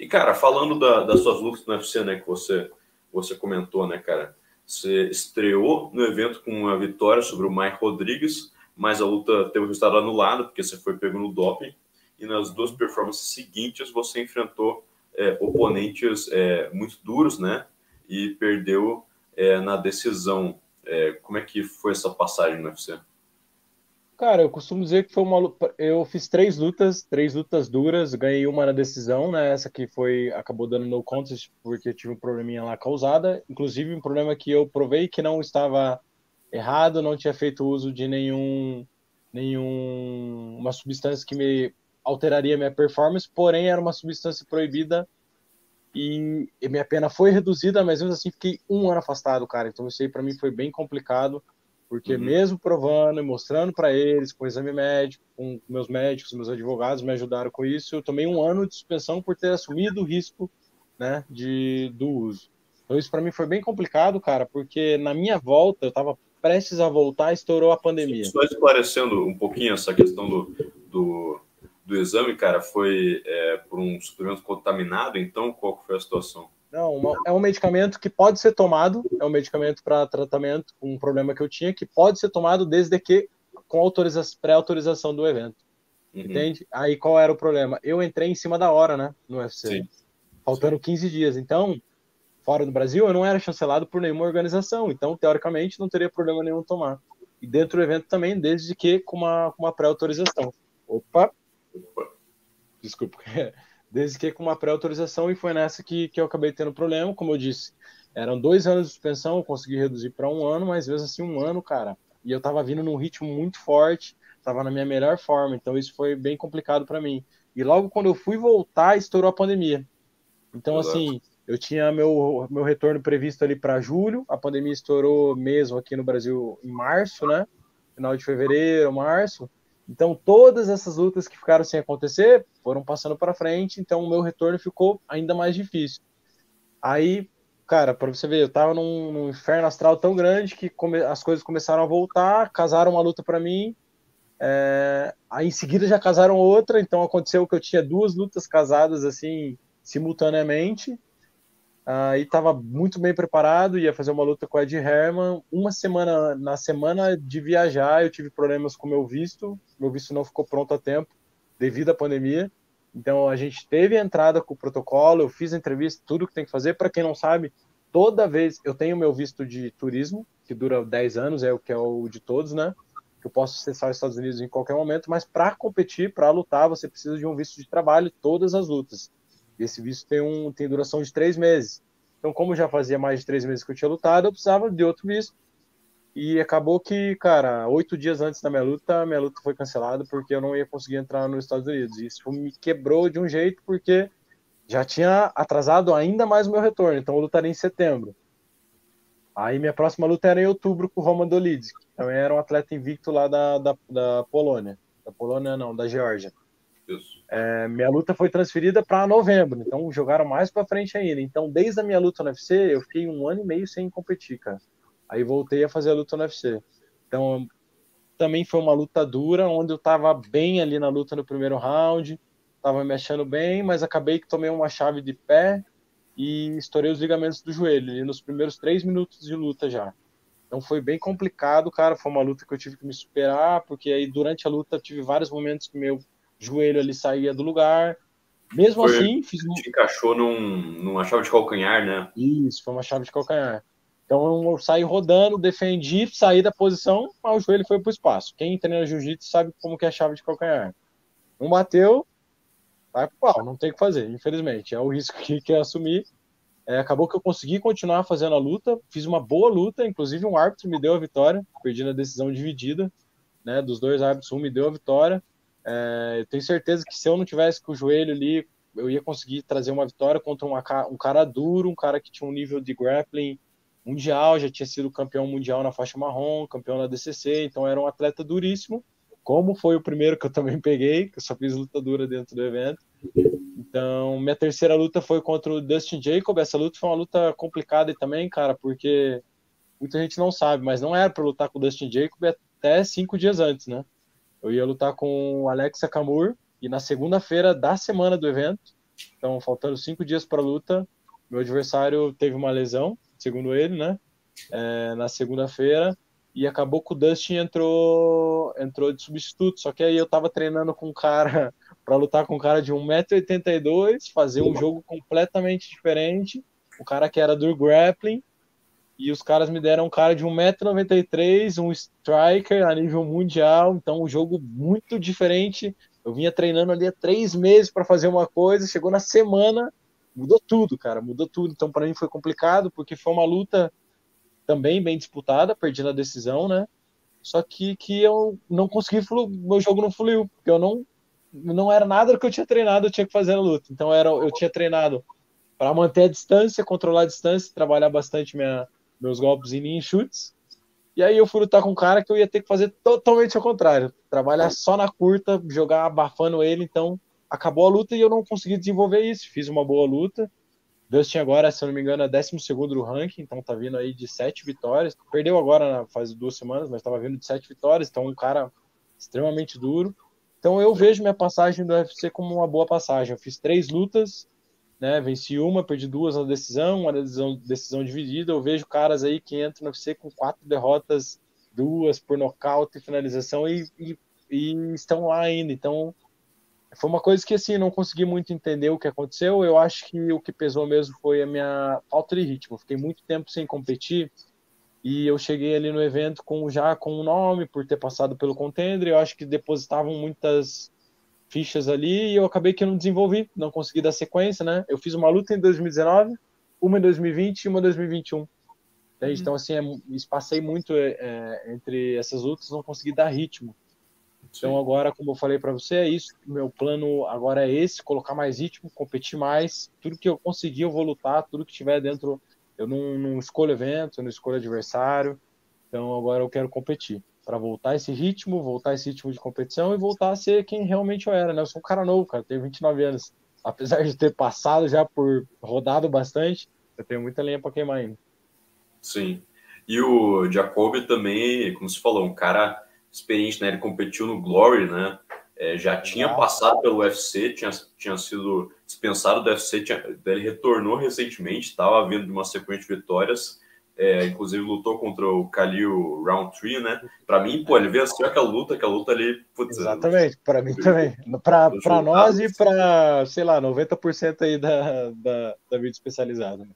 E, cara, falando das suas lutas no UFC, né, que você comentou, né, cara? Você estreou no evento com uma vitória sobre o Mike Rodrigues, mas a luta teve o resultado anulado, porque você foi pego no doping. E nas duas performances seguintes, você enfrentou oponentes muito duros, né? E perdeu na decisão. Como é que foi essa passagem no UFC? Cara, eu costumo dizer que foi uma luta. Eu fiz três lutas duras, ganhei uma na decisão, né? Essa que foi, acabou dando no contest porque eu tive um probleminha lá causada, inclusive um problema que eu provei que não estava errado, não tinha feito uso de uma substância que me alteraria minha performance, porém era uma substância proibida e minha pena foi reduzida, mas mesmo assim fiquei um ano afastado, cara. Então isso aí para mim foi bem complicado, porque Uhum. mesmo provando e mostrando para eles, com exame médico, com meus médicos, meus advogados me ajudaram com isso, eu tomei um ano de suspensão por ter assumido o risco, né, do uso. Então isso para mim foi bem complicado, cara, porque na minha volta, eu estava prestes a voltar, estourou a pandemia. Só esclarecendo um pouquinho essa questão do, do exame, cara, foi por um suplemento contaminado, então qual que foi a situação? Não, é um medicamento que pode ser tomado, é um medicamento para tratamento, um problema que eu tinha, que pode ser tomado desde que com pré-autorização do evento, Uhum. entende? Aí qual era o problema? Eu entrei em cima da hora, né, no UFC, Sim, sim. faltando 15 dias. Então, fora do Brasil, eu não era chancelado por nenhuma organização, então, teoricamente, não teria problema nenhum tomar. E dentro do evento também, desde que com uma pré-autorização. Opa, desculpa. Desde que com uma pré-autorização, e foi nessa que eu acabei tendo problema. Como eu disse, eram 2 anos de suspensão, eu consegui reduzir para um ano, mas mesmo assim, um ano, cara. E eu tava vindo num ritmo muito forte, tava na minha melhor forma, então isso foi bem complicado para mim. E logo quando eu fui voltar, estourou a pandemia. Então, Exato. assim, eu tinha meu retorno previsto ali para julho, a pandemia estourou mesmo aqui no Brasil em março, né? Final de fevereiro, março. Então, todas essas lutas que ficaram sem acontecer foram passando para frente, então o meu retorno ficou ainda mais difícil. Aí, cara, para você ver, eu tava num inferno astral tão grande que as coisas começaram a voltar, casaram uma luta para mim, aí em seguida já casaram outra, então aconteceu que eu tinha duas lutas casadas assim simultaneamente. Aí estava muito bem preparado, ia fazer uma luta com o Ed Herman. Uma semana, na semana de viajar, eu tive problemas com meu visto não ficou pronto a tempo devido à pandemia. Então a gente teve a entrada com o protocolo, eu fiz a entrevista, tudo que tem que fazer. Para quem não sabe, toda vez eu tenho meu visto de turismo, que dura 10 anos, é o que é o de todos, né? Que eu posso acessar os Estados Unidos em qualquer momento, mas para competir, para lutar, você precisa de um visto de trabalho todas as lutas. Esse visto tem duração de 3 meses. Então, como já fazia mais de 3 meses que eu tinha lutado, eu precisava de outro visto. E acabou que, cara, 8 dias antes da minha luta foi cancelada porque eu não ia conseguir entrar nos Estados Unidos. E isso me quebrou de um jeito porque já tinha atrasado ainda mais o meu retorno. Então, eu lutaria em setembro. Aí, minha próxima luta era em outubro com o Roman Dolidze, que também era um atleta invicto lá da Polônia. Da Polônia, não, da Geórgia. Isso. Minha luta foi transferida para novembro, então jogaram mais para frente ainda. Então, desde a minha luta no UFC, eu fiquei um ano e meio sem competir, cara. Aí voltei a fazer a luta no UFC. Então, também foi uma luta dura, onde eu tava bem ali na luta no primeiro round, tava me achando bem, mas acabei que tomei uma chave de pé e estourei os ligamentos do joelho, ali nos primeiros 3 minutos de luta já. Então foi bem complicado, cara. Foi uma luta que eu tive que me superar, porque aí durante a luta tive vários momentos que meu joelho ali saía do lugar. Mesmo Foi, assim, fiz te encaixou numa chave de calcanhar, né? isso, foi uma chave de calcanhar. Então eu saí rodando, defendi, saí da posição, mas o joelho foi pro espaço. Quem treina jiu-jitsu sabe como que é a chave de calcanhar. Não bateu, vai pro pau, não tem o que fazer, infelizmente. É o risco que eu assumi. Acabou que eu consegui continuar fazendo a luta, fiz uma boa luta, inclusive um árbitro me deu a vitória, perdi na decisão dividida, né, dos dois árbitros, um me deu a vitória. Eu tenho certeza que se eu não tivesse com o joelho ali, eu ia conseguir trazer uma vitória contra um cara duro, um cara que tinha um nível de grappling mundial, já tinha sido campeão mundial na faixa marrom, campeão na DCC, então era um atleta duríssimo, como foi o primeiro que eu também peguei, que eu só fiz luta dura dentro do evento. Então, minha terceira luta foi contra o Dustin Jacob. Essa luta foi uma luta complicada também, cara, porque muita gente não sabe, mas não era para lutar com o Dustin Jacob até 5 dias antes, né? Eu ia lutar com o Alex Sakamur e na segunda-feira da semana do evento, Então, faltando 5 dias para a luta, meu adversário teve uma lesão, segundo ele, né? Na segunda-feira, e acabou que o Dustin entrou de substituto. Só que aí eu tava treinando com um cara para lutar com um cara de 1,82 m, fazer um jogo completamente diferente. O cara que era do grappling, e os caras me deram um cara de 1,93 m, um striker a nível mundial. Então, um jogo muito diferente. Eu vinha treinando ali há 3 meses para fazer uma coisa, chegou na semana, mudou tudo, cara, mudou tudo. Então, para mim foi complicado, porque foi uma luta também bem disputada, perdi na decisão, né? Só que eu não consegui, meu jogo não fluiu, porque eu não era nada do que eu tinha treinado, eu tinha que fazer na luta. Então eu tinha treinado para manter a distância, controlar a distância, trabalhar bastante meus golpes em chutes. E aí eu fui lutar com um cara que eu ia ter que fazer totalmente ao contrário, trabalhar só na curta, jogar abafando ele. Então acabou a luta e eu não consegui desenvolver isso. Fiz uma boa luta. Dustin agora, se eu não me engano, é 12º do ranking, então tá vindo aí de 7 vitórias. Perdeu agora faz 2 semanas, mas tava vindo de 7 vitórias, então um cara extremamente duro. Então eu vejo minha passagem do UFC como uma boa passagem. Eu fiz 3 lutas, né? Venci uma, perdi 2 na decisão, uma decisão dividida. Eu vejo caras aí que entram no UFC com 4 derrotas, 2 por nocaute e finalização e estão lá ainda. Então foi uma coisa que, assim, não consegui muito entender o que aconteceu. Eu acho que o que pesou mesmo foi a minha falta de ritmo. Fiquei muito tempo sem competir e eu cheguei ali no evento já com o nome, por ter passado pelo Contender. Eu acho que depositavam muitas fichas ali e eu acabei que não desenvolvi, não consegui dar sequência, né? Eu fiz uma luta em 2019, uma em 2020 e uma em 2021. Então, assim, espacei muito entre essas lutas, não consegui dar ritmo. Então agora, como eu falei para você, é isso. Meu plano agora é esse: colocar mais ritmo, competir mais. Tudo que eu conseguir, eu vou lutar. Tudo que tiver dentro, eu não escolho evento, eu não escolho adversário. Então agora eu quero competir para voltar esse ritmo de competição e voltar a ser quem realmente eu era, né? Eu sou um cara novo, cara, tenho 29 anos. Apesar de ter passado já por rodado bastante, eu tenho muita lenha para queimar ainda. Sim. E o Jacoby também, como você falou, um cara experiente, né? Ele competiu no Glory, né? Já tinha passado pelo UFC, tinha sido dispensado do UFC, ele retornou recentemente, estava vindo de uma sequência de vitórias, inclusive lutou contra o Khalil Roundtree, né? Para mim, pô, ele venceu aquela luta ali, putz, exatamente, para mim também. Para nós e para, sei lá, 90% aí da vida especializada.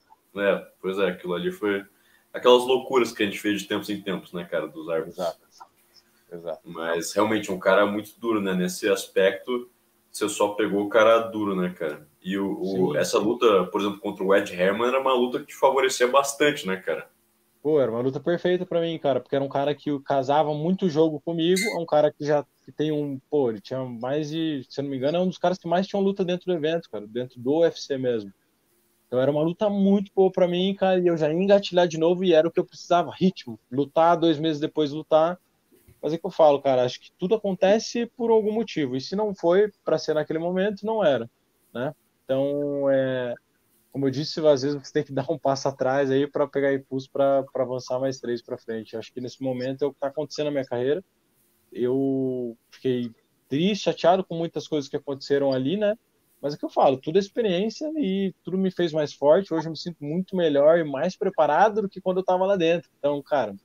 Pois é, aquilo ali foi aquelas loucuras que a gente fez de tempos em tempos, né, cara, dos árbitros. Exato. Mas realmente um cara muito duro, né? Nesse aspecto, você só pegou o cara duro, né, cara? E essa luta, por exemplo, contra o Ed Herman era uma luta que te favorecia bastante, né, cara? Pô, era uma luta perfeita pra mim, cara, porque era um cara que casava muito jogo comigo, é um cara que tem pô, ele tinha mais de, se eu não me engano, é um dos caras que mais tinham luta dentro do evento, cara, dentro do UFC mesmo. Então era uma luta muito boa pra mim, cara, e eu já ia engatilhar de novo e era o que eu precisava, ritmo. Lutar, 2 meses depois lutar. Mas é que eu falo, cara, acho que tudo acontece por algum motivo. E se não foi para ser naquele momento, não era, né? Então, como eu disse, às vezes você tem que dar um passo atrás aí para pegar impulso para avançar mais 3 para frente. Acho que nesse momento é o que está acontecendo na minha carreira. Eu fiquei triste, chateado com muitas coisas que aconteceram ali, né? Mas é que eu falo, tudo é experiência e tudo me fez mais forte. Hoje eu me sinto muito melhor e mais preparado do que quando eu estava lá dentro. Então, cara,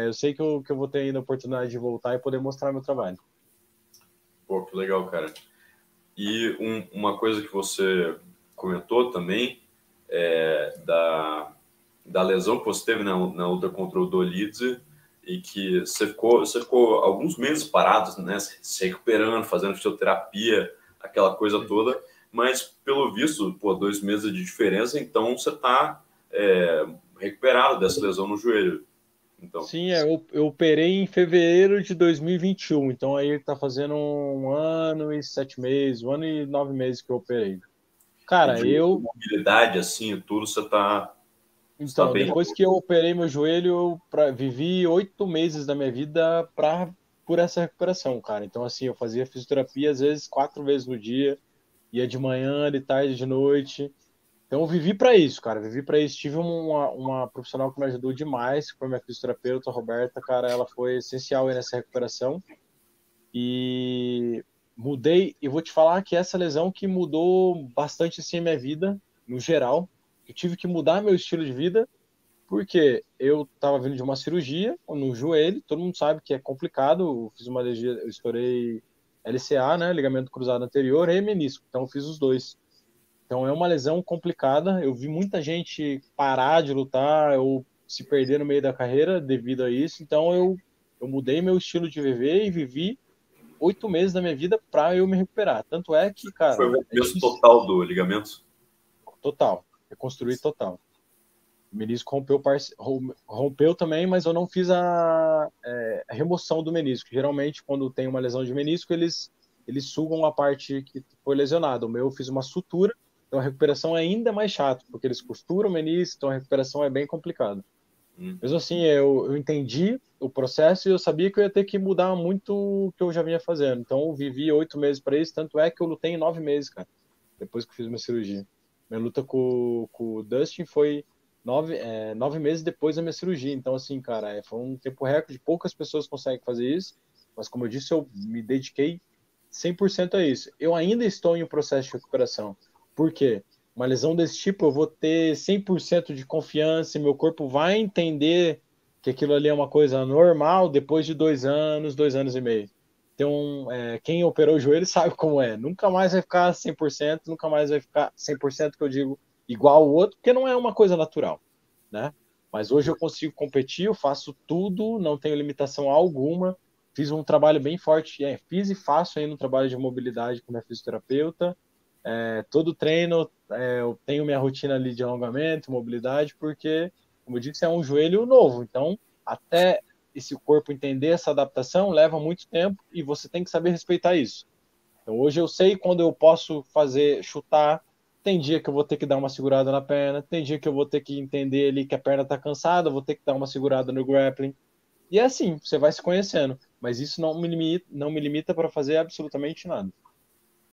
eu sei que eu vou ter ainda a oportunidade de voltar e poder mostrar meu trabalho. Pô, que legal, cara. E uma coisa que você comentou também da lesão que você teve na luta contra o Dolidze e que você ficou alguns meses parados, né, se recuperando, fazendo fisioterapia, aquela coisa toda, mas pelo visto, pô, 2 meses de diferença, então você está recuperado dessa lesão no joelho. Então. Sim, eu operei em fevereiro de 2021, então aí ele tá fazendo 1 ano e 7 meses, 1 ano e 9 meses que eu operei. E Cara, de mobilidade, assim, e tudo, você tá então, bem. depois que eu operei meu joelho, vivi 8 meses da minha vida por essa recuperação, cara. Então, assim, eu fazia fisioterapia às vezes 4 vezes no dia, ia de manhã, de tarde, de noite. Então, eu vivi para isso, cara. Vivi para isso. Tive uma profissional que me ajudou demais, que foi minha fisioterapeuta, a Roberta, cara. Ela foi essencial aí nessa recuperação. E mudei, e vou te falar que essa lesão que mudou bastante assim a minha vida, no geral. Eu tive que mudar meu estilo de vida, porque eu estava vindo de uma cirurgia no joelho, todo mundo sabe que é complicado, eu fiz uma alergia, eu estourei LCA, né, ligamento cruzado anterior, e menisco, então eu fiz os dois. Então é uma lesão complicada, eu vi muita gente parar de lutar ou se perder no meio da carreira devido a isso, então eu mudei meu estilo de viver e vivi 8 meses da minha vida para eu me recuperar. Tanto é que, Foi cara, o é rompimento difícil. total do ligamento? Total, reconstruir total. O menisco rompeu também, mas eu não fiz a remoção do menisco. Geralmente, quando tem uma lesão de menisco, eles sugam a parte que foi lesionada. O meu, eu fiz uma sutura, então a recuperação é ainda mais chata, porque eles costuram o menisco, então a recuperação é bem complicada. Mesmo assim, eu entendi o processo e eu sabia que eu ia ter que mudar muito o que eu já vinha fazendo. Então, eu vivi 8 meses para isso, tanto é que eu lutei em 9 meses, cara, depois que eu fiz minha cirurgia. Minha luta com o Dustin foi 9 meses depois da minha cirurgia. Então, assim, cara, foi um tempo recorde. Poucas pessoas conseguem fazer isso, mas como eu disse, eu me dediquei 100% a isso. Eu ainda estou em um processo de recuperação. Por quê? Uma lesão desse tipo, eu vou ter 100% de confiança e meu corpo vai entender que aquilo ali é uma coisa normal depois de 2 anos, 2 anos e meio. Então, quem operou o joelho sabe como é. Nunca mais vai ficar 100%, nunca mais vai ficar 100% que eu digo igual ao outro, porque não é uma coisa natural, né? Mas hoje eu consigo competir, eu faço tudo, não tenho limitação alguma. Fiz um trabalho bem forte, fiz e faço ainda um trabalho de mobilidade com minha fisioterapeuta. Todo treino eu tenho minha rotina ali de alongamento, mobilidade, porque, como eu disse, é um joelho novo. Então, até esse corpo entender essa adaptação leva muito tempo e você tem que saber respeitar isso. Então, hoje eu sei quando eu posso fazer, chutar. Tem dia que eu vou ter que dar uma segurada na perna, tem dia que eu vou ter que entender ali que a perna está cansada, vou ter que dar uma segurada no grappling. E é assim, você vai se conhecendo. Mas isso não me limita para fazer absolutamente nada.